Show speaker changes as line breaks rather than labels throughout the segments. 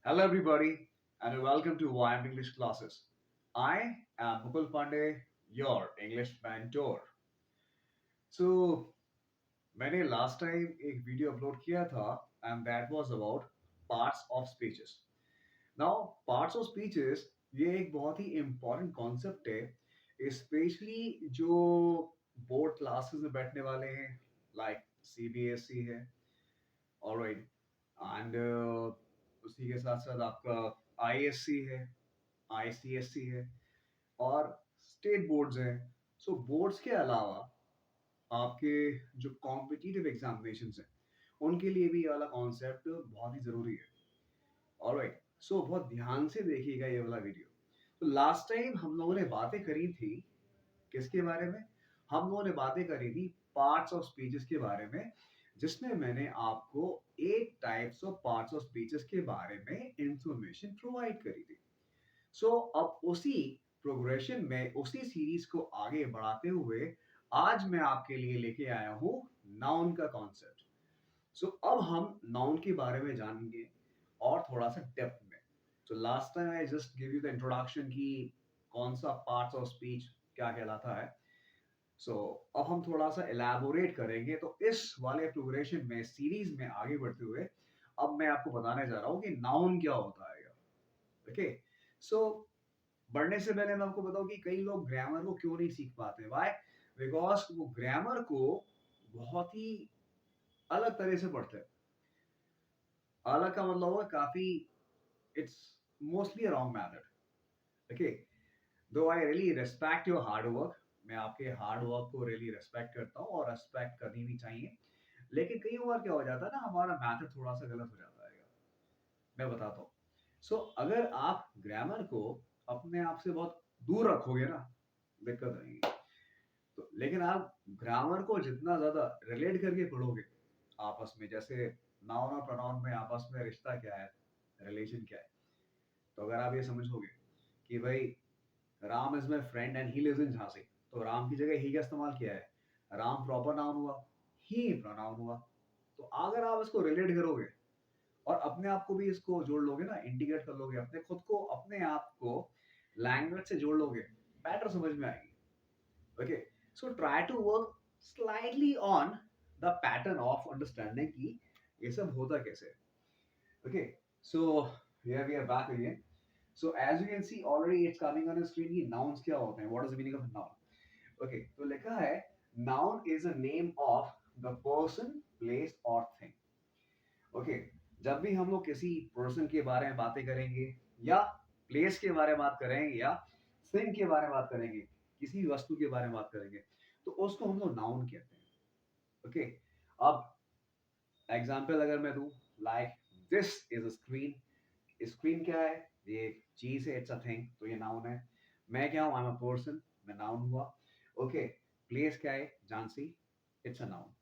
Hello, everybody, and welcome to YM English classes. I am Mukul Pandey, your English mentor. So, मैंने last time एक video upload किया था, and that was about parts of speeches. Now, parts of speeches ये एक बहुत ही important concept है, especially जो board classes में बैठने वाले हैं, like CBSE है, alright, and उसी के साथ साथ आपका ISC है, ICSC है और स्टेट बोर्ड्स हैं। सो बोर्ड्स के अलावा आपके जो कॉम्पिटिटिव एग्जामिनेशंस हैं उनके लिए भी ये वाला कॉन्सेप्ट बहुत ही ज़रूरी है। ऑलराइट, सो बहुत ध्यान से देखिएगा ये वाला वीडियो। तो लास्ट टाइम हम लोगों ने बातें करी थी किसके बारे में? हम लोगों ने बातें करी थी पार्ट्स ऑफ स्पीचेस के बारे में, जिसमें मैंने आपको 8 types of parts of speeches के बारे में इंफॉर्मेशन प्रोवाइड करी थी। सो अब उसी प्रोग्रेशन में उसी सीरीज को आगे बढ़ाते हुए आज मैं आपके लिए लेके आया हूँ नाउन का कॉन्सेप्ट। सो अब हम नाउन के बारे में जानेंगे और थोड़ा सा डेप्थ में। तो last time I just give you the introduction की कौन सा पार्ट्स ऑफ स्पीच क्या कहलाता है। सो अब हम थोड़ा सा एलैबोरेट करेंगे। तो इस वाले प्रोग्रेशन में सीरीज में आगे बढ़ते हुए अब मैं आपको बताने जा रहा हूँ कि नाउन क्या होता है। ओके, सो बढ़ने से पहले मैं आपको बताऊं कि कई लोग ग्रामर को क्यों नहीं सीख पाते। व्हाई? बिकॉज वो ग्रामर को बहुत ही अलग तरह से पढ़ते हैं। अलग का मतलब होगा काफी, it's mostly a wrong method. Okay, though I really respect your hard work, मैं आपके हार्ड वर्क को रियली रेस्पेक्ट करता हूँ और रेस्पेक्ट करनी भी चाहिए, लेकिन कई बार क्या हो जाता है ना, हमारा मेथड थोड़ा सा गलत हो जाता है। मैं बताता हूँ। सो अगर आप ग्रामर को अपने आप से बहुत दूर रखोगे ना, दिक्कत आएगी। तो लेकिन आप ग्रामर को जितना ज्यादा रिलेट करके पढ़ोगे आपस में, जैसे नाउन और प्रोनाउन में आपस में रिश्ता क्या है, रिलेशन क्या है, तो अगर आप ये समझोगे कि भाई Ram is my friend and he lives in Jhansi, तो राम की जगह ही का इस्तेमाल किया है, राम प्रॉपर नाउन हुआ, ही प्रोनाउन हुआ। तो अगर आप इसको रिलेट करोगे और अपने आप को भी इसको जोड़ लोगे ना, इंटीग्रेट कर लोगे, अपने खुद को अपने आप को लैंग्वेज से जोड़ लोगे, बेटर समझ में आएगी। Okay, so try to work slightly on the pattern of understanding कि ये सब होता कैसे है. Okay, so here we are back again. So as you can see already it's coming on the screen कि nouns क्या होते हैं. What is the meaning of a noun? Okay, तो लिखा है noun is a name of the person, place or thing. Okay, जब भी हम लोग किसी पर्सन के बारे में बातें करेंगे या प्लेस के बारे में बात करेंगे या थिंग के बारे में बात करेंगे, किसी वस्तु के बारे में बात करेंगे, तो उसको हम लोग नाउन कहते हैं। ओके, अब एग्जाम्पल अगर मैं दूं, like this is a screen. Screen क्या है? ये एक चीज है, इट्स अ थिंग, तो ये नाउन है। मैं क्या हूं? आई एम अ पर्सन, मैं नाउन हुआ। ओके, प्लेस क्या है? Jhansi, it's a noun.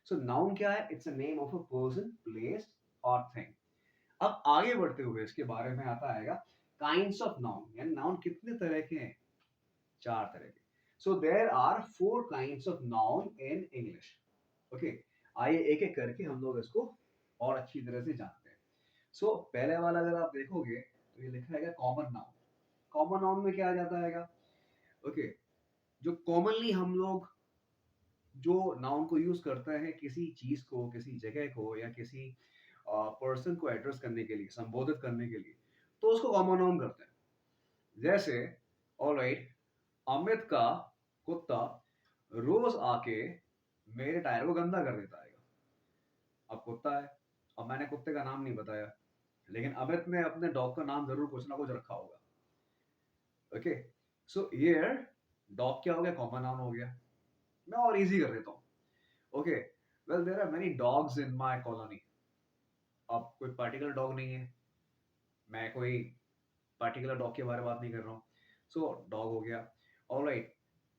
So noun क्या है? It's a name of a person, place और थिंग। अब आगे बढ़ते हुए इसके बारे में आता आएगा काइंड्स ऑफ नाउन, यानी नाउन कितने तरह के हैं? 4 तरह के। So there are 4 kinds of noun in English. Okay, आइए एक एक करके हम लोग इसको और अच्छी तरह से जानते हैं। सो पहले वाला अगर आप देखोगे तो ये लिखा है कॉमन नाउन। कॉमन नाउन में क्या आ जाता है? ओके, जो कॉमनली हम लोग जो नाउन को यूज करते हैं किसी चीज को, किसी जगह को या किसी पर्सन को एड्रेस करने के लिए, संबोधित करने के लिए, तो उसको कॉमन नाउन करते हैं। जैसे ऑलराइट, अमित का कुत्ता रोज आके मेरे टायर को गंदा कर देता है। अब कुत्ता है, अब मैंने कुत्ते का नाम नहीं बताया, लेकिन अमित ने अपने डॉग का नाम जरूर कुछ ना कुछ रखा होगा। ओके, सो हियर डॉग क्या हो गया? कॉमन नाउन हो गया। मैं और इजी कर देता हूँ। Okay, well there are many dogs in my colony. अब कोई पर्टिकुलर डॉग नहीं है, मैं कोई पर्टिकुलर डॉग के बारे में बात नहीं कर रहा हूँ। सो डॉग हो गया। Alright,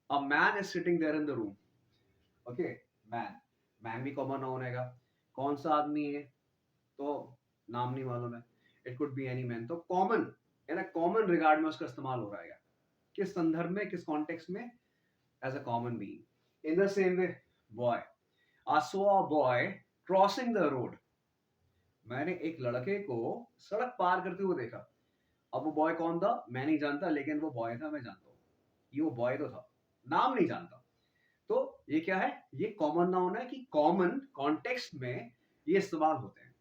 a man is sitting there in the room. Okay, man, man भी कॉमन नाउन है। कौन सा आदमी है? तो नाम नहीं मालूम है, it could be any man. तो common, in a common regard में उसका इस्तेमाल हो रहा है, किस संदर्भ में, किस कॉन्टेक्स्ट में? As a common being. In the same way, boy, I saw a boy crossing the road. मैंने एक लड़के को सड़क पार करते हुए देखा। अब वो बॉय कौन था मैं नहीं जानता, लेकिन वो बॉय था मैं जानता हूँ कि वो बॉय तो था, नाम नहीं जानता। तो ये क्या है, ये कॉमन नाउन है कि कॉमन कॉन्टेक्स्ट में ये इस्तेमाल होते हैं।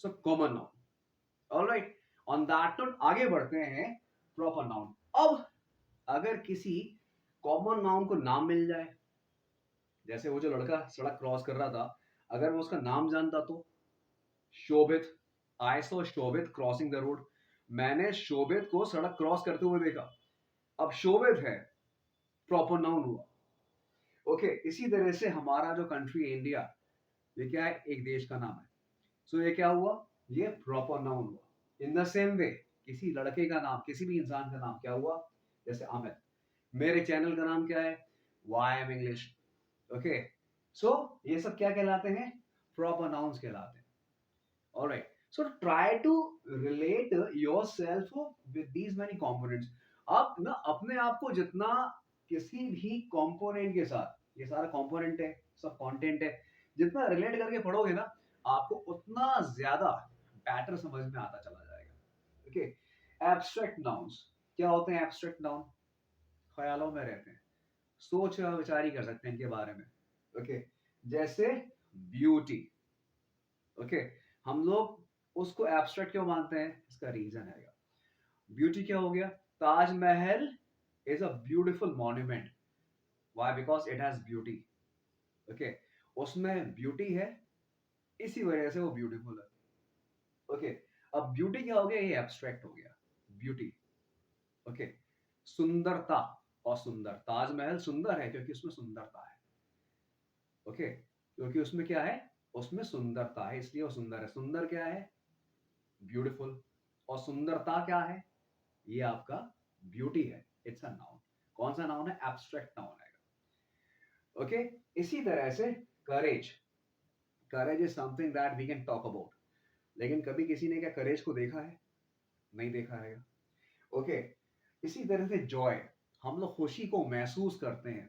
So common noun. Alright, on that note आगे बढ़ते हैं प्रॉपर नाउन। अब अगर किसी कॉमन नाउन को नाम मिल जाए, जैसे वो जो लड़का सड़क क्रॉस कर रहा था, अगर मैं उसका नाम जानता तो Shobhit, I saw Shobhit crossing the road, मैंने शोभित को सड़क क्रॉस करते हुए देखा। अब शोभित है, प्रॉपर नाउन हुआ। ओके, इसी तरह से हमारा जो कंट्री इंडिया, ये क्या है, एक देश का नाम है। सो ये क्या हुआ, ये प्रॉपर नाउन हुआ। इन द सेम वे किसी लड़के का नाम, किसी भी इंसान का नाम क्या हुआ, जैसे अमित। मेरे चैनल का नाम क्या है, Y M English. Okay, so ये सब क्या कहलाते हैं, प्रॉपर नाउन्स कहलाते हैं। Alright, so try to relate yourself with these many components. आप ना अपने आप को जितना किसी भी कंपोनेंट के साथ, ये सारा कंपोनेंट है, सब कंटेंट है, जितना रिलेट करके पढ़ोगे ना, आपको उतना ज्यादा बेटर समझ में आता चला जाएगा। ओके, एब्स्ट्रैक्ट नाउन्स क्या होते हैं, एब्स्ट्रैक्ट नाउन ख्यालों में रहते हैं, सोच विचार ही कर सकते हैं इनके बारे में। ओके, जैसे ब्यूटी। ओके, हम लोग उसको एब्स्ट्रैक्ट क्यों मानते हैं, इसका रीजन है। ब्यूटी क्या हो गया, Taj Mahal is a beautiful monument. Why, because it has beauty. Okay, उसमें ब्यूटी है, इसी वजह से वो ब्यूटीफुल है। ओके, अब ब्यूटी क्या हो गया, ये एब्स्ट्रैक्ट हो गया, ब्यूटी। ओके, सुंदरता और सुंदर, ताजमहल सुंदर है क्योंकि उसमें सुंदरता है। ओके, क्योंकि उसमें क्या है, उसमें सुंदरता है, इसलिए वो सुंदर है। सुंदर क्या है, ब्यूटीफुल। और सुंदरता क्या है, ये आपका ब्यूटी है। It's a noun. कौन सा नाउन है, एब्स्ट्रैक्ट नाउन है। ओके, इसी तरह से courage. Courage is something that we can talk about, लेकिन कभी किसी ने क्या करेज को देखा है, नहीं देखा है। ओके, इसी तरह से जॉय, हम लोग खुशी को महसूस करते हैं।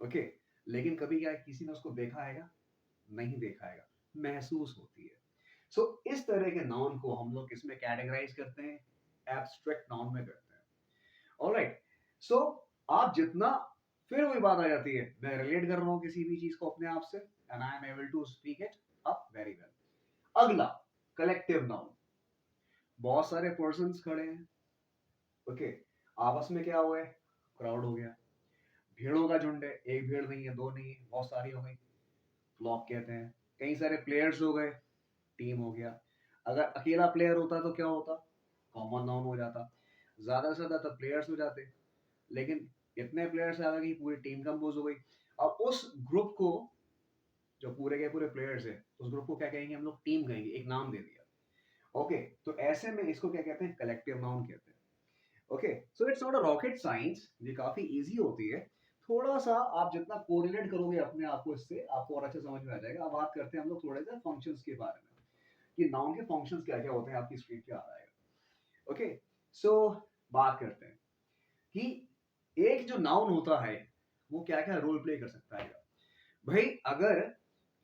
ओके, लेकिन कभी क्या किसी ने उसको देखा है, नहीं देखा है, महसूस होती है। सो इस तरह के नाउन को हम लोग किसमें कैटेगराइज करते हैं, एब्स्ट्रैक्ट नाउन में करते हैं। ऑलराइट, सो आप जितना, फिर वही बात आ जाती है, मैं रिलेट कर रहा हूँ किसी भी चीज को अपने आप से, and I am able to speak it up very well. अगला, कलेक्टिव नाउन। बहुत सारे पर्सन्स खड़े हैं। ओके, आपस में क्या हुआ है, क्राउड हो गया, भीड़ों का झुंड है, एक भीड़ नहीं है, दो नहीं है, बहुत सारी हो गई, फ्लॉक कहते हैं। कई सारे प्लेयर्स हो गए, टीम हो गया। अगर अकेला प्लेयर होता तो क्या होता, कॉमन नाउन हो जाता। ज्यादा से ज्यादा तो प्लेयर्स हो जाते, लेकिन इतने प्लेयर्स आ गए कि पूरी टीम कंपोज हो गई। अब उस ग्रुप को, जो पूरे के पूरे प्लेयर्स है, उस ग्रुप को क्या कहेंगे हम लोग, टीम कहेंगे, एक नाम दे दिया। ओके, तो ऐसे में इसको क्या कहते हैं, कलेक्टिव नाउन कहते हैं। Okay, so it's not a rocket science, ये काफी इजी होती है। थोड़ा सा आप जितना कोरिलेट करोगे अपने आप को इससे, आपको और अच्छा समझ में आ जाएगा। अब बात करते हैं हम लोग थोड़े से फंक्शंस के बारे में, कि नाउन के फंक्शंस क्या क्या होते हैं, आपकी स्क्रीन पे आ जाएगा। ओके, सो बात करते हैं कि एक जो नाउन होता है वो क्या क्या रोल प्ले कर सकता है। भाई, अगर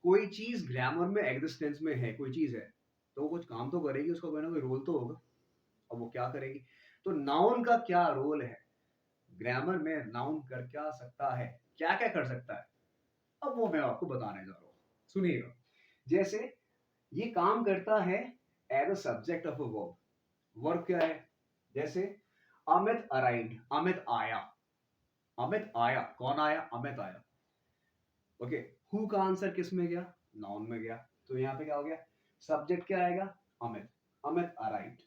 कोई चीज ग्रामर में एग्जिस्टेंस में है, कोई चीज है, तो वो कुछ काम तो करेगी, उसका कोई ना कोई रोल तो होगा। अब वो क्या करेगी, तो नाउन का क्या रोल है ग्रामर में, नाउन कर क्या सकता है, क्या क्या कर सकता है, अब वो मैं आपको बताने जा रहा हूँ। सुनिएगा, जैसे ये काम करता है as a subject of a verb. Verb क्या है, जैसे अमित अराइव्ड, अमित आया। अमित आया, कौन आया, अमित आया। ओके, हु का आंसर किस में गया, नाउन में गया। तो यहाँ पे क्या हो गया, सब्जेक्ट क्या आएगा, अमित, अमित अराइव्ड।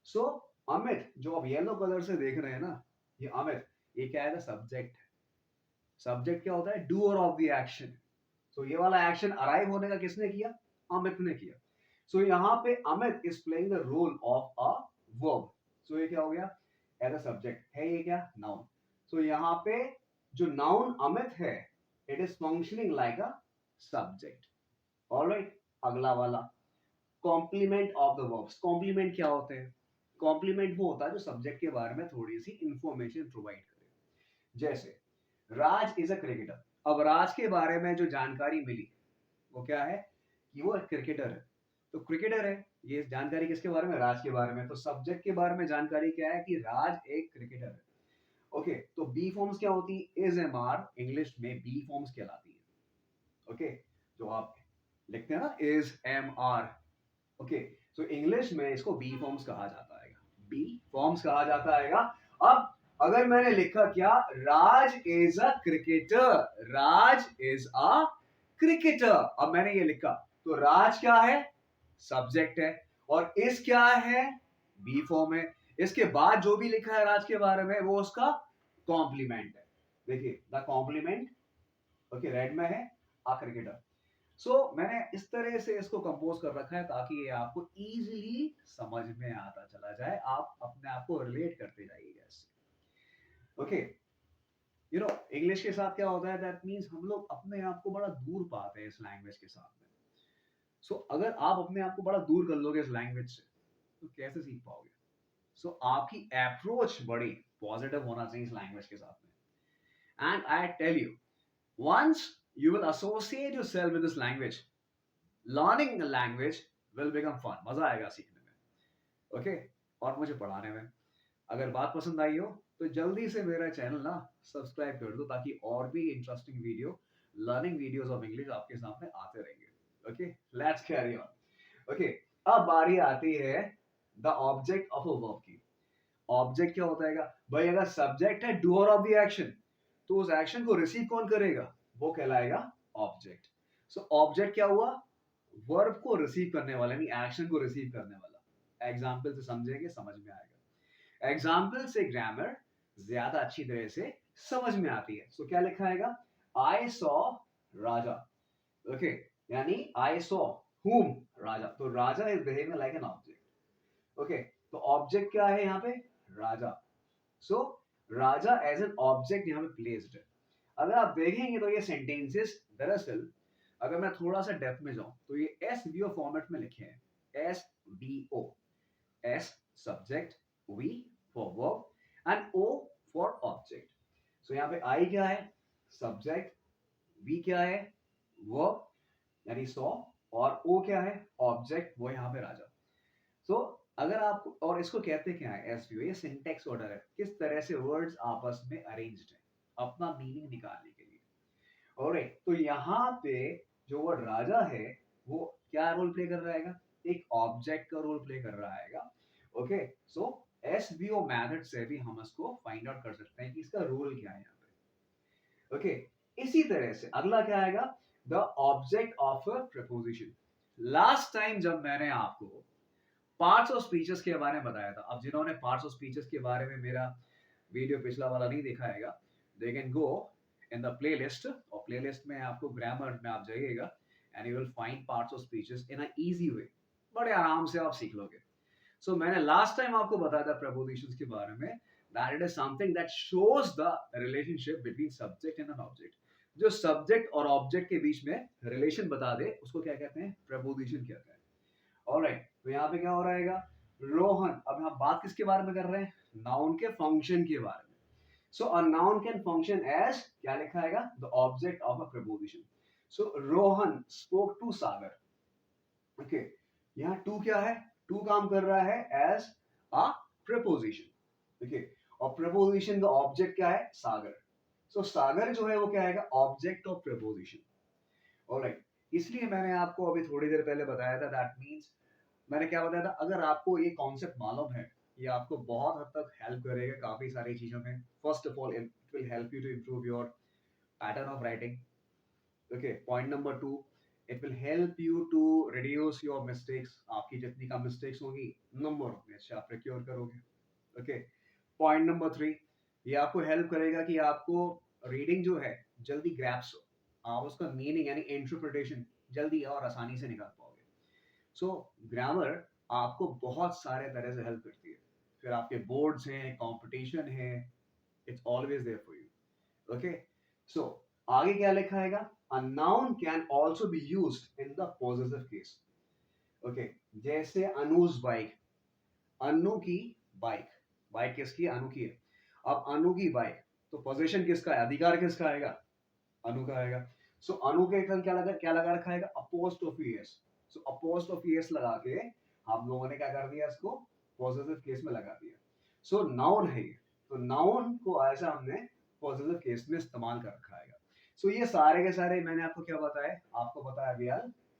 सो अमित जो आप येलो कलर से देख रहे हैं ना, ये अमित, ये क्या है, सब्जेक्ट। सब्जेक्ट क्या होता है, डूअर ऑफ द एक्शन। सो ये वाला एक्शन अराइव होने का किसने किया, अमित ने किया। सो यहाँ पे Amit is playing the role of a verb. So ये क्या हो गया, एज अ सब्जेक्ट है, ये क्या, नाउन। सो यहाँ पे जो नाउन अमित है, it is functioning like a subject. Alright, अगला वाला, complement of the verbs. Complement क्या होते हैं, कॉम्प्लीमेंट वो होता है जो सब्जेक्ट के बारे में थोड़ी सी इंफॉर्मेशन प्रोवाइड करे। जैसे राज इज अ क्रिकेटर। अब राज के बारे में जो जानकारी मिली वो क्या है, कि वो एक क्रिकेटर है। तो क्रिकेटर है। ये जानकारी किसके बारे में? राज के बारे में। तो सब्जेक्ट के बारे में जानकारी क्या है कि राज एक क्रिकेटर है। ओके, तो बी फॉर्म्स क्या होती है? इज एम आर इंग्लिश में बी फॉर्म्स कहलाती है। ओके, जो आप लिखते हैं ना इज एम आर। ओके, तो इंग्लिश में इसको बी फॉर्म्स कहा जाता है। बी फॉर्म्स कहा जाता है। अब अगर मैंने लिखा क्या? Raj is a cricketer. Raj is a cricketer. अब मैंने ये लिखा, तो राज क्या है? सब्जेक्ट है। और इस क्या है? बी फॉर्म है। इसके बाद जो भी लिखा है राज के बारे में वो उसका कॉम्प्लीमेंट है। देखिए द कॉम्प्लीमेंट। ओके, रेड में है अ क्रिकेटर। मैंने इस तरह से इसको कंपोज कर रखा है ताकि ये आपको इजीली समझ में आता चला जाए, आप अपने आप को रिलेट करते जाइएगा इससे। ओके, इंग्लिश के साथ क्या होता है? दैट मीन्स हम लोग अपने आप को बड़ा दूर पाते हैं इस लैंग्वेज के साथ में। अगर आप अपने आप को बड़ा दूर कर लोगे इस लैंग्वेज से तो कैसे सीख पाओगे? आपकी अप्रोच बड़ी पॉजिटिव होना चाहिए इस लैंग्वेज के साथ में। And I tell you, once you will associate yourself with this language, learning the language will become fun. मजा आएगा सीखने में। ओके, और मुझे पढ़ाने में। अगर बात पसंद आई हो तो जल्दी से मेरा चैनल ना सब्सक्राइब कर दो ताकि और भी interesting video, learning videos of English आपके सामने आते रहेंगे। Okay, let's carry on. Okay, अब बारी आती है the object of a verb की। ऑब्जेक्ट क्या होता है भाई? अगर सब्जेक्ट है डूअर ऑफ द एक्शन, तो उस एक्शन को रिसीव कौन करेगा? वो कहलाएगा ऑब्जेक्ट। ऑब्जेक्ट क्या हुआ? वर्ब को रिसीव करने वाला, यानी एक्शन को रिसीव करने वाला। एग्जाम्पल से समझेंगे, समझ में आएगा। एग्जाम्पल से ग्रामर ज्यादा अच्छी तरह से समझ में आती है। क्या लिखा है? I saw Raja. ओके, यानी आई सॉ हुम? राजा। तो Raja is behaving like an object. Okay, तो ऑब्जेक्ट क्या है यहाँ पे? Raja. So Raja as an object यहाँ पे प्लेस्ड है। अगर आप देखेंगे तो ये सेंटेंसेस दरअसल, अगर मैं थोड़ा सा डेप्थ में जाऊं तो ये एस बी ओ फॉर्मेट में लिखे हैं। S B O. S subject, V for verb and O for object. यहाँ पे आई क्या है? सब्जेक्ट। वी क्या है? वर्ब यानी सॉ। और ओ क्या है? ऑब्जेक्ट, वो यहाँ पे राजा। अगर आप, और इसको कहते क्या है? एसवीओ। ये सिंटेक्स ऑर्डर है, किस तरह से वर्ड्स आपस में अरेंज्ड है अपना मीनिंग निकालने के लिए। ऑलराइट, तो यहाँ पे जो वर्ड राजा है वो क्या रोल प्ले कर रहा है? एक ऑब्जेक्ट का रोल प्ले कर रहा है। ओके, एसवीओ मेथड से भी हम इसको फाइंड आउट कर सकते हैं कि इसका रोल क्या है यहाँ पे। ओके, इसी तरह से अगला क्या आएगा? The object of a preposition. Last time जब मैंने आपको पार्ट्स ऑफ स्पीचेस के बारे में बताया था, अब जिन्होंने पार्ट्स ऑफ स्पीचेस के बारे में मेरा वीडियो पिछला वाला नहीं देखा है, they can go in the playlist. और प्लेलिस्ट में आपको ग्रामर में आप जाइएगा and you will find parts of speeches in a easy way. बड़े आराम से आप सीख लोगे। मैंने लास्ट टाइम आपको बताया था प्रपोजिशंस के बारे में, that it is something that shows the relationship between subject and an object. जो सब्जेक्ट और ऑब्जेक्ट के बीच में रिलेशन बता दे उसको क्या कहते हैं? प्रपोजिशन कहते हैं। ऑलराइट, तो यहाँ पे क्या हो रहा है? रोहन। अब हम बात किसके बारे में कर रहे हैं? नाउन के फंक्शन के बारे में। A noun can function as, क्या लिखा है? The object of a preposition. Rohan spoke to Sagar. Okay, यहाँ टू क्या है? टू काम कर रहा है एज अ प्रपोजिशन। ओके, और प्रपोजिशन का ऑब्जेक्ट क्या है? सागर। सागर जो है वो क्या है? Object of preposition. ऑलराइट, इसलिए मैंने आपको अभी थोड़ी देर पहले बताया था, दैट मीन्स मैंने क्या बताया था? अगर आपको ये कॉन्सेप्ट मालूम है, ये आपको बहुत हद तक हेल्प करेगा काफी सारी चीजों में। First of all, it will help you to improve your pattern of writing. Okay, point number 2, it will help you to reduce your mistakes. आपकी जितनी कम मिस्टेक्स होगी, नंबर उतने अच्छे आप रिक्योर करोगे। ओके, पॉइंट नंबर 3, ये आपको हेल्प करेगा कि आपको रीडिंग जो है जल्दी ग्रैप्स हो, आप उसका मीनिंग यानी इंटरप्रिटेशन जल्दी और आसानी से निकाल पाओगे। ग्रामर आपको बहुत सारे तरह से हेल्प करती है। फिर आपके बोर्ड्स हैं, कंपटीशन है, it's always there for you. Okay, आगे क्या लिखा है? A noun can also be used in the possessive case. Okay, जैसे अनुज बाइक। अनु की बाइक। बाइक किसकी? अनु की है। अब अनु की बाइक, तो पोजीशन किसका है? अधिकार किसका आएगा? अनु का आएगा। अनु के क्या लगा रखा है? Apostrophe S. So apostrophe S लगा के हम लोगों ने क्या कर दिया, इसको पॉजिटिव केस में लगा दिया। सो नाउन है ये, तो नाउन को ऐसा हमने पॉजिटिव केस में इस्तेमाल कर रखा है। सो ये सारे के सारे मैंने आपको क्या बताया, आपको बताया गया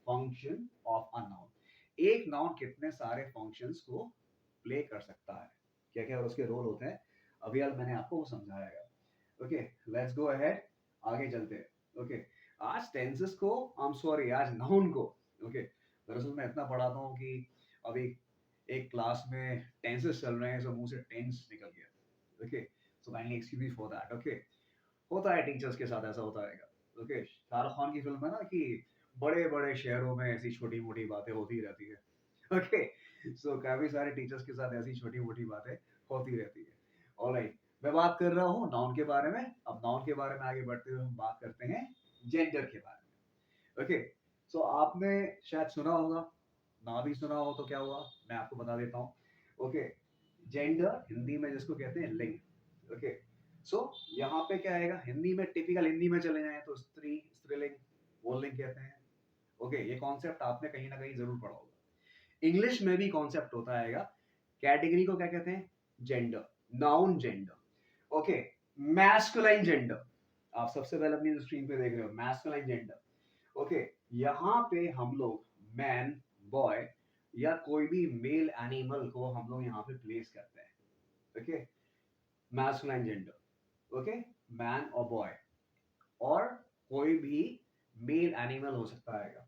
फंक्शन ऑफ अ नाउन। एक नाउन कितने सारे फंक्शंस को प्ले कर सकता है, क्या क्या उसके रोल होते हैं, अभी यार मैंने आपको वो समझाया है। ओके, लेट्स गो अहेड, आगे चलते हैं। ओके, आज टेंसेस को, आई एम सॉरी, आज नाउन को, ओके, दरअसल मैं इतना पढ़ाता हूँ कि अभी एक क्लास में टेंसेस चल रहे हैं, सो मुंह से टेंस निकल गया। Okay, so kindly excuse me for that. Okay, होता है टीचर्स के साथ, ऐसा होता रहेगा। ओके, शाहरुख खान की फिल्म है ना कि बड़े बड़े शहरों में ऐसी छोटी मोटी बातें होती रहती है। ओके, सो काफी सारे टीचर्स के साथ ऐसी छोटी मोटी बातें होती रहती है। ऑलराइट, मैं बात कर रहा हूँ नाउन के बारे में। अब नाउन के बारे में आगे बढ़ते हुए हम बात करते हैं जेंडर के बारे में। ओके, सो आपने शायद सुना होगा, ना भी सुना हो तो क्या हुआ, मैं आपको बता देता हूँ। ओके, जेंडर हिंदी में जिसको कहते हैं लिंग। ओके, सो यहाँ पे क्या आएगा, हिंदी में टिपिकल हिंदी में चले जाएं तो स्त्री, स्त्रीलिंग, पुल्लिंग कहते हैं। ओके, ये कॉन्सेप्ट आपने कहीं ना कहीं जरूर पढ़ा होगा। इंग्लिश में भी कॉन्सेप्ट होता है, कैटेगरी को क्या कहते हैं, gender, noun gender. Okay, masculine gender, आप सबसे पहले अपनी स्क्रीन पे देख रहे हो मैस्कुलाइन जेंडर। ओके, यहाँ पे हम लोग मैन, बॉय या कोई भी मेल एनिमल को हम लोग यहाँ पे प्लेस करते हैं। Okay, masculine gender. Okay, man और बॉय, और कोई भी मेल एनिमल हो सकता है।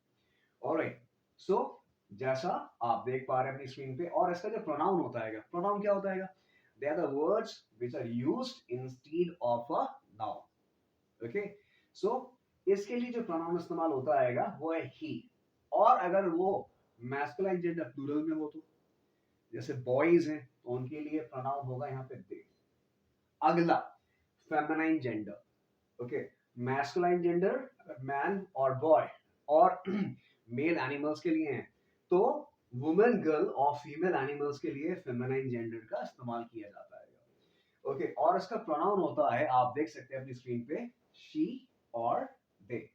ऑलराइट, सो जैसा आप देख पा रहे हैं अपनी स्क्रीन पे, और इसका जो प्रोनाउन होता है, प्रोनाउन क्या होता है, they are the words which are used instead of a noun. Okay, so इसके लिए जो प्रोनाउन इस्तेमाल होता है वो है ही, और अगर वो मैस्कुलाइन जेंडर प्लूरल में हो तो, जैसे बॉयज हैं तो उनके लिए प्रोनाउन होगा यहाँ पे दे। अगला feminine gender. Okay, masculine gender man और बॉय और मेल एनिमल्स के लिए हैं, तो वुमेन, गर्ल और फीमेल एनिमल्स के लिए फेमिनाइन जेंडर का इस्तेमाल किया जाता है। ओके, और इसका प्रोनाउन होता है, आप देख सकते हैं अपनी स्क्रीन पे, शी और दे।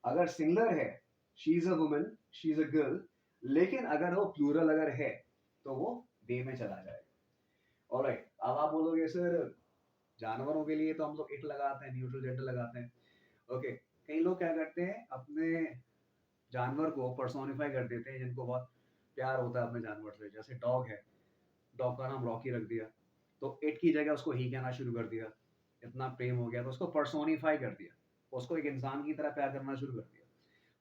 अगर सिंगुलर है, she is a woman, she is a girl, लेकिन अगर वो प्लूरल अगर है तो वो दे में चला जाएगा। ऑलराइट, अब आप बोलोगे सर जानवरों के लिए तो हम लोग इट लगाते हैं, न्यूट्रल जेंडर लगाते हैं। ओके, कई लोग क्या करते हैं, अपने जानवर को पर्सोनिफाई कर देते हैं, जिनको बहुत प्यार होता है अपने जानवर से, जैसे डॉग है, डॉग का नाम रॉकी रख दिया, तो इट की जगह उसको ही कहना शुरू कर दिया, इतना प्रेम हो गया तो उसको पर्सोनिफाई कर दिया, उसको एक इंसान की तरह प्यार करना शुरू कर दिया।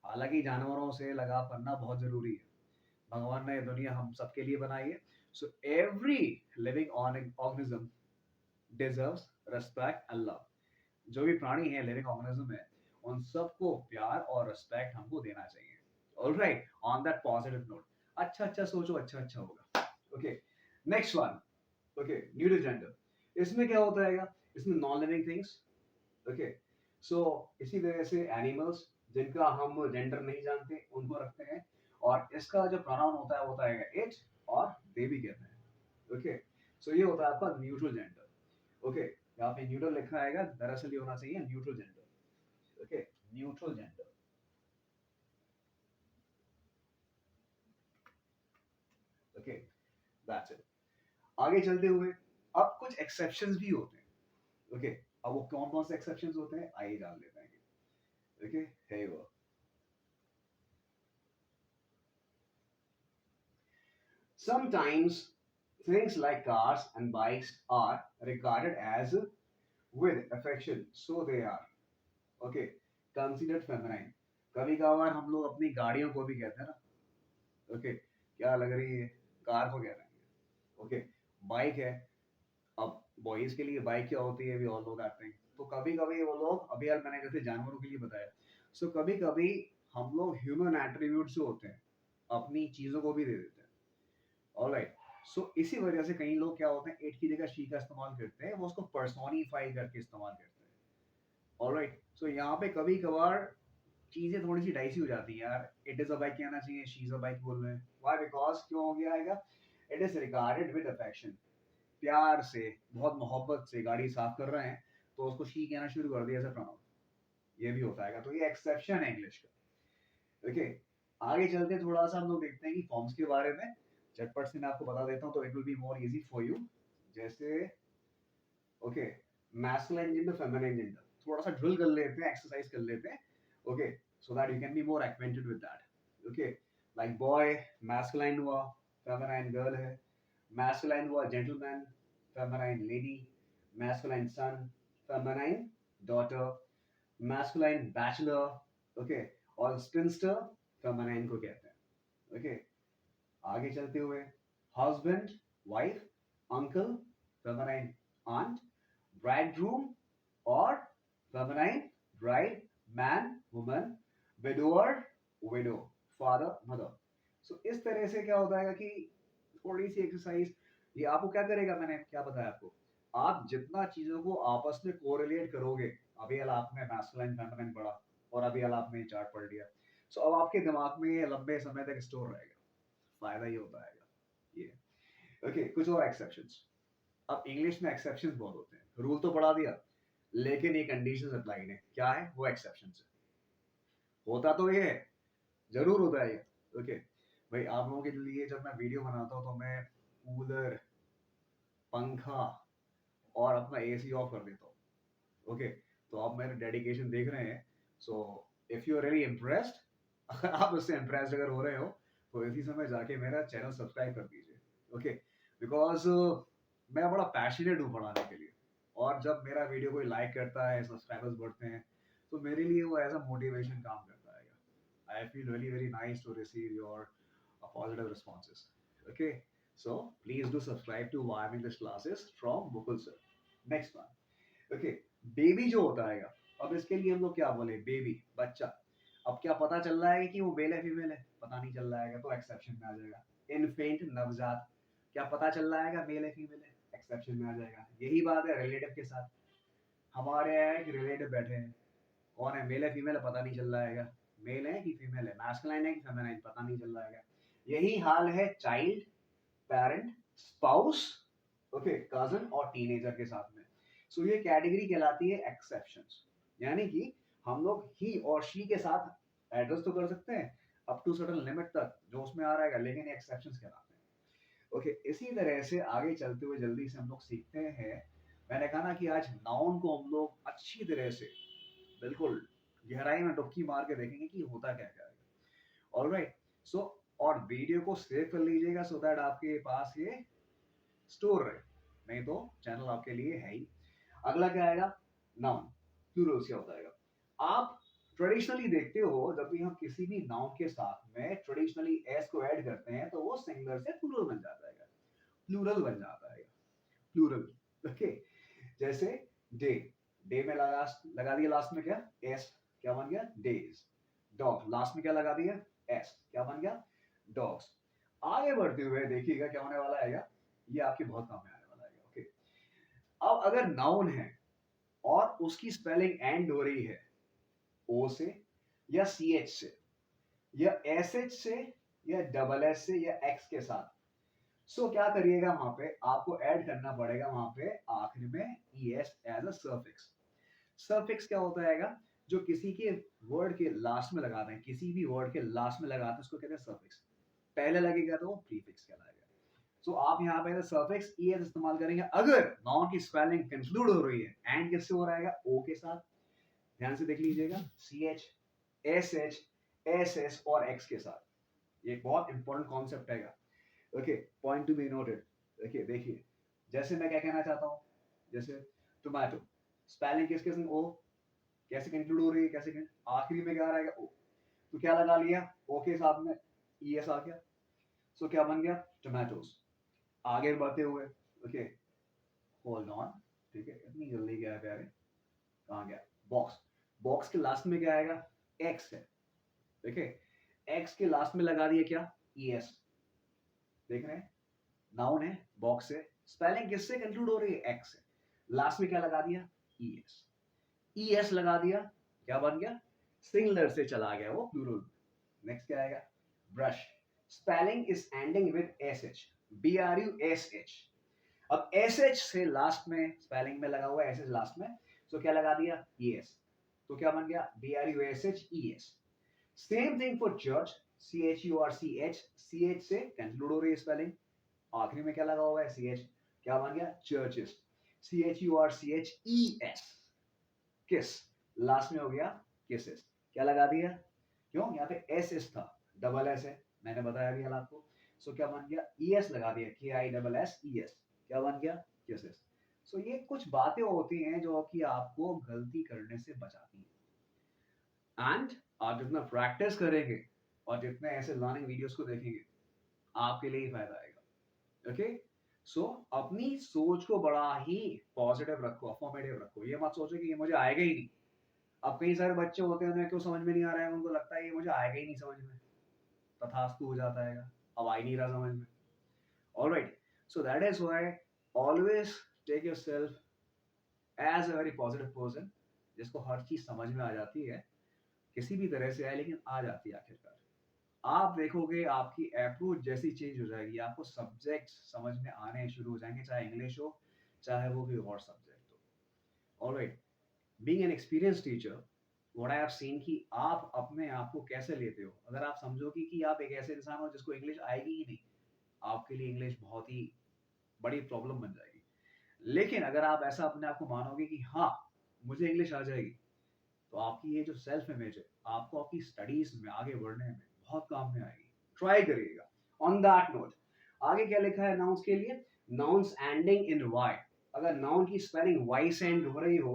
हालांकि जानवरों से लगाव करना बहुत जरूरी है, भगवान ने दुनिया हम सबके लिए बनाई है। So every living organism deserves respect and love. जो भी प्राणी है, लिविंग ऑर्गेनिज्म है, उन सबको प्यार और रिस्पेक्ट हमको देना चाहिए। Alright, on that positive note, अच्छा अच्छा सोचो, अच्छा अच्छा होगा। Okay, next one. Okay, neutral gender, इसमें क्या होता है, इसमें नॉन लिविंग थिंग्स। ओके, सो इसी तरह से एनिमल्स जिनका हम जेंडर नहीं जानते उनको रखते हैं, और इसका जो प्रोनाउन होता है इट और दे भी कहते हैं। ओके, सो ये होता है आपका न्यूट्रल जेंडर। ओके, यहाँ पे न्यूट्रल लिखा आएगा, दरअसल ये होना चाहिए neutral gender. Okay, neutral gender. Okay, that's it. आगे चलते हुए, अब कुछ एक्सेप्शंस भी होते हैं। ओके, अब वो कौन कौन से एक्सेप्शंस होते हैं आइए जान लेते हैं। ओके, हे वो sometimes things like cars and bikes are regarded as with affection, so they are okay considered feminine। कभी कभार हम लोग अपनी गाड़ियों को भी कहते हैं ना, ओके, क्या लग रही है, कार को कह रहे हैं। ओके, बाइक है, अब बॉयज के लिए बाइक क्या होती है, we all know that thing. तो कभी कभी वो लोग, अभी यार मैंने जैसे जानवरों के लिए बताया, सो कभी कभी हम लोग ह्यूमन एट्रीब्यूट्स जो होते हैं अपनी चीजों को भी दे देते हैं। ऑलराइट, सो इसी वजह से कई लोग क्या होते हैं, इट की जगह शी का इस्तेमाल करते हैं, वो उसको पर्सोनिफाई करके इस्तेमाल करते हैं। ऑलराइट, सो यहाँ पे कभी कभार चीजें थोड़ी सी डाइसी हो जाती है यार, इट इज अ बाइक कहना चाहिए, शी इज अ बाइक बोल रहे हैं, व्हाई, बिकॉज क्यों हो गया आएगा, it is regarded with affection, प्यार से, बहुत मोहब्बत से गाड़ी साफ कर रहे हैं तो उसको शी कहना शुरू कर दिया ऐसा प्रोनाउन, ये भी होता है, तो ये एक्सेप्शन है इंग्लिश का। ओके, आगे चलते थोड़ा सा हम लोग देखते हैं कि फॉर्म्स के बारे में। झटपट से मैं आपको बता देता हूँ तो it will be more easy for you. जैसे okay, masculine gender, feminine gender, थोड़ा सा ड्रिल कर लेते हैं, एक्सरसाइज कर लेते हैं। Okay, so that you can be more acquainted with that. Okay, like boy masculine हुआ, फेमिनिन गर्ल है। मैस्कुलाइन हुआ gentleman, feminine lady. Masculine son, feminine daughter. Masculine bachelor, okay, और स्पिंस्टर फेमिनिन को कहते हैं। ओके, आगे चलते हुए husband, wife, uncle feminine aunt, bridegroom और feminine bride, man woman, widower widow, father mother. So इस तरह से क्या होता है कि थोड़ी सी एक्सरसाइज ये आपको क्या करेगा, मैंने क्या बताया आपको, आप जितना चीजों को आपस में कोरिलेट करोगे, अभी वाला आपने मैस्कुलाइन फेमिनिन पढ़ा और अभी वाला आपने चार्ट पढ़ लिया, सो अब आपके दिमाग में ये लंबे समय तक स्टोर रहेगा। फायदा ये होता है ये। ओके, कुछ और एक्सेप्शंस। अब इंग्लिश में एक्सेप्शंस बहुत होते हैं, रूल तो पढ़ा दिया लेकिन ये कंडीशंस अप्लाई है, क्या है वो एक्सेप्शंस है। होता तो ये है, जरूर होता है ये। ओके भाई, आप लोगों के लिए जब मैं वीडियो बनाता हूँ तो मैं कूलर, पंखा और अपना एसी ऑफ कर देता हूँ। ओके, तो आप मेरे डेडिकेशन देख रहे हैं। So if you are really impressed आप उससे इम्प्रेस्ड अगर हो रहे हो तो इसी समय जाके मेरा चैनल सब्सक्राइब कर दीजिए। ओके, बिकॉज मैं बड़ा पैशनेट हूँ पढ़ाने के लिए, और जब मेरा वीडियो कोई लाइक करता है, सब्सक्राइबर्स बढ़ते हैं, तो मेरे लिए वो एज अ मोटिवेशन काम करता है। I feel really very nice to receive your positive responses. Okay, so please do subscribe to YM English classes from Mukul sir. Next one. Okay, baby जो होता है, अब इसके लिए हम लोग क्या बोले, बेबी बच्चा। अब क्या पता चल रहा है कि वो मेल है फीमेल है, पता नहीं चल रहा है तो एक्सेप्शन में आ जाएगा। इनफेंट नवजात, क्या पता चल रहा है मेल है फीमेल है, एक्सेप्शन में आ जाएगा। यही बात है रिलेटिव के साथ। हमारे यहाँ एक रिलेटिव बैठे हैं, कौन है, मेल है फीमेल है पता नहीं चल रहा है, मेल है कि फीमेल है, मैस्कुलाइन है कि फेमिनाइन पता नहीं चल रहा है। यही हाल है child, parent, spouse, okay, cousin और टीनेजर के साथ में। सो ये कैटेगरी कहलाती है एक्सेप्शंस। यानी कि हम लोग ही और शी के साथ एड्रेस तो कर सकते हैं अप टू सर्टेन लिमिट तक जो उसमें आ रहेगा, लेकिन ये एक्सेप्शंस कहलाते हैं। ओके, इसी तरह से आगे चलते हुए जल्दी से हम लोग सीखते हैं। मैंने कहा ना कि आज नाउन को हम लोग अच्छी तरह से बिल्कुल गहराई में डुबकी मार के देखेंगे कि होता क्या क्या है। ऑलराइट, सो और वीडियो को सेव कर लीजिएगा सो दैट आपके पास ये स्टोर रहे, नहीं तो चैनल आपके लिए है ही। अगला क्या आएगा, नाउन, प्लूरल क्या होता है। आप ट्रेडिशनली देखते हो जब भी हम किसी भी नाउन के साथ में ट्रेडिशनली एस को ऐड करते हैं तो वो सिंगुलर से प्लूरल बन जाता है, प्लूरल बन जाता है, प्लूरल। ओके, जैसे डे, डे में लगा दिया लास्ट में क्या, एस, क्या बन गया डेज। डॉग, लास्ट में क्या लगा दिया, एस, क्या बन गया डॉग्स। आगे बढ़ते हुए देखिएगा क्या होने वाला है, ये आपके बहुत काम में आने वाला है। ओके, अब अगर नाउन है और उसकी स्पेलिंग एंड हो रही है ओ से या सी एच से या एस एच से या डबल एस से या एक्स के साथ, सो क्या करिएगा, वहां पे आपको ऐड करना पड़ेगा वहां पे आखिर में E S as a suffix. Suffix क्या होता है, जो किसी के वर्ड के लास्ट में लगाते हैं, किसी भी वर्ड के लास्ट में लगाते हैं उसको कहते हैं सफिक्स। पहले लगेगा तो वो प्रीफिक्स कहलाएगा। सो आप यहाँ पे सफिक्स ईएस इस्तेमाल करेंगे अगर नाउन की स्पेलिंग कंक्लूड हो रही है, एंड किससे हो रहा है, ओ के साथ। ध्यान से देख लीजिएगा, C H, S H, S S और एक्स के साथ। ये बहुत इंपॉर्टेंट कॉन्सेप्ट है। Okay, point to be noted. Okay, देखिए जैसे मैं क्या कहना चाहता हूँ, जैसे टोमेटो, स्पेलिंग किसके संग ओ, कैसे कंक्लूड हो रही है, कैसे आखिरी में क्या रहेगा ओ, तो क्या लगा लिया ओ के साथ में ई एस आ गया, सो क्या बन गया टोमेटोज। आगे बढ़ते हुए, ओके, होल्ड ऑन, ठीक है, इतनी जल्दी क्या है प्यारे, कहाँ गया, बॉक्स, बॉक्स के लास्ट में क्या आएगा, एक्स है। देखिए, एक्स के लास्ट में लगा दिया क्या, ई एस। देख रहे हैं, नाउन है, बॉक्स है, स्पेलिंग किससे कंक्लूड हो रही है, एक्स से, लास्ट में क्या लगा दिया, ई एस। ई एस लगा दिया, क्या बन गया, सिंगुलर से चला गया वो प्लूरल। नेक्स्ट क्या आएगा, brush, spelling is ending with S H, B R U S H. अब एस एच से लास्ट में स्पेलिंग में लगा हुआ एस एच लास्ट में, तो क्या लगा दिया, ई एस, तो क्या बन गया, B R U S H E S. Same thing for church, CHURCH से कंक्लूड हो रही है स्पेलिंग, आखिरी में क्या लगा हुआ है CH, क्या बन गया चर्चेस, CHURCHES, किस, लास्ट में हो गया किसेस, क्या लगा दिया, क्यों यहाँ पे एस था, डबल एस है, मैंने बताया भी आपको, सो क्या बन गया ES लगा दिया, KISSES, क्या बन गया किसेस। सो ये कुछ बातें होती हैं जो कि आपको गलती करने से बचाती हैं, एंड आप जितना प्रैक्टिस करेंगे और जितने ऐसे लर्निंग वीडियोस को देखेंगे आपके लिए ही फायदा आएगा। ओके, सो अपनी सोच को बड़ा ही पॉजिटिव रखो, अफर्मेटिव रखो, ये मत सोचो कि ये मुझे आएगा ही नहीं। अब कई सारे बच्चे होते हैं उन्हें क्यों समझ में नहीं आ रहा है, उनको लगता है ये मुझे आएगा ही नहीं समझ में, तथास्तु हो जाता है, अब आ ही नहीं रहा समझ में। Alright, so that is why always take yourself as a very positive person, जिसको हर चीज समझ में आ जाती है, किसी भी तरह से आए लेकिन आ जाती है आखिरकार। आप देखोगे आपकी अप्रोच जैसी चेंज हो जाएगी, आपको सब्जेक्ट समझ में आने शुरू हो जाएंगे, चाहे इंग्लिश हो चाहे वो भी और सब्जेक्ट हो। Alright, being an experience teacher, what I have seen कि आप अपने आप को कैसे लेते हो, अगर आप समझोगे कि आप एक ऐसे इंसान हो जिसको इंग्लिश आएगी ही नहीं, आपके लिए इंग्लिश बहुत ही बड़ी प्रॉब्लम बन जाएगी। लेकिन अगर आप ऐसा अपने आप को मानोगे कि हाँ मुझे इंग्लिश आ जाएगी, तो आपकी ये जो सेल्फ इमेज है आपको आपकी स्टडीज में आगे बढ़ने में बहुत काम में आएगी, ट्राई करिएगा। ऑन दैट नोट, आगे क्या लिखा है नाउन्स के लिए, नाउन्स एंडिंग इन वाई, अगर नाउन की स्पेलिंग वाई से एंड हो रही हो,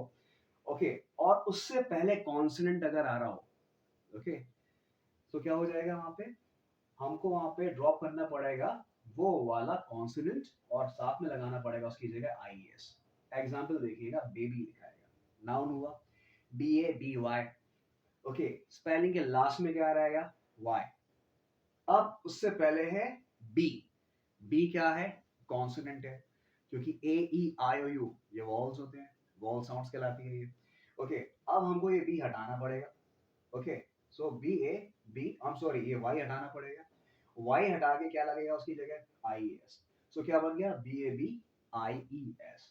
ओके, और उससे पहले कॉन्सोनेंट अगर आ रहा हो, ओके, तो क्या हो जाएगा वहां पे, हमको वहां पे ड्रॉप करना पड़ेगा वो वाला कॉन्सोनेंट और साथ में लगाना पड़ेगा उसकी जगह IES। एग्जाम्पल देखिएगा, बेबी लिखाएगा, नाउन हुआ BABY, ओके, स्पेलिंग के लास्ट में क्या रहेगा Y, अब उससे पहले है B, B क्या है कॉन्सोनेंट है, क्योंकि AEIOU ये वॉल्स होते हैं, वॉल साउंड्स कहलाती है ये। ओके, अब हमको ये B हटाना पड़ेगा, okay, so BAB, I am sorry, ये Y हटाना पड़ेगा, Y हटा के क्या लगेगा उसकी जगह IES, सो क्या बन गया BABIES,